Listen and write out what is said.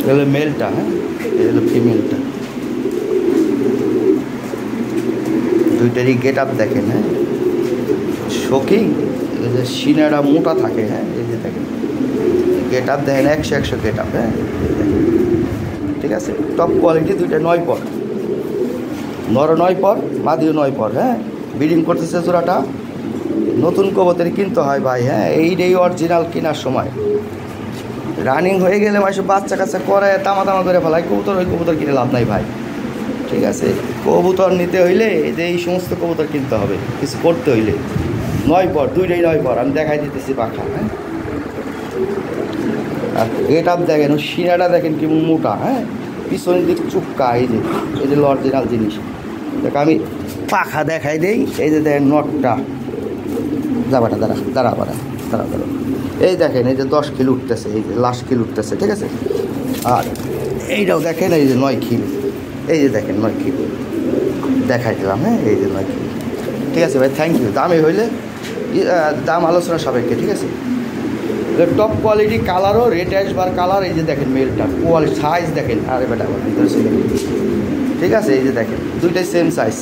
এগুলো মেলটা, হ্যাঁ এগুলো ফিমেলটা। দুইটারই গেট আপ দেখেন, হ্যাঁ শোকিং। এই যে সিনারা মোটা থাকে, হ্যাঁ এই যে দেখেন গেট আপ দেখেন, 100 গেট আপ, হ্যাঁ ঠিক আছে। টপ কোয়ালিটি, দুইটা 9 পর, নর 9 পর, মাদিও 9 পর, হ্যাঁ ব্রিডিং করতেছে জোড়াটা। নতুন কবুতর কিনতে হয় ভাই, হ্যাঁ এইটাই অরিজিনাল কেনার সময়। রানিং হয়ে গেলে মানুষ বাচ্চা কাচ্চা করে তামা করে ফেলায় কবুতর, ওই কবুতর কিনে লাভ নাই ভাই, ঠিক আছে। কবুতর নিতে হইলে যে এই সমস্ত কবুতর কিনতে হবে, কিছু করতে হইলে। 9 পর, দুইটাই 9 পর, আমি দেখাই দিতেছি পাখা, হ্যাঁ। আর গেট আপ দেখেন, ও শিরাটা দেখেন কি মোটা, হ্যাঁ পিছনের দিক চুপকা, এই যে অরিজিনাল জিনিস। দেখ আমি পাখা দেখাই দেই, এই যে দেখেন নটটা, যাবাটা দাঁড়া, এই দেখেন এই যে 10 কিলো উঠতেছে, এই যে লাস্ট কিলো উঠতেছে, ঠিক আছে। আর এইটাও দেখেন, এই যে 9 কিলো, এই যে দেখেন 9 কিলো দেখাই দিলাম, হ্যাঁ এই যে 9 কিলো, ঠিক আছে ভাই, থ্যাংক ইউ। দামে হইলে দাম আলোচনা সাপেক্ষে, ঠিক আছে। টপ কোয়ালিটি কালারও রেড অ্যাশবার কালার, এই যে দেখেন মেলটা কোয়ালিটি সাইজ দেখেন, আরে বেটা ভিতরে, ঠিক আছে। এই যে দেখেন দুইটাই সেম সাইজ।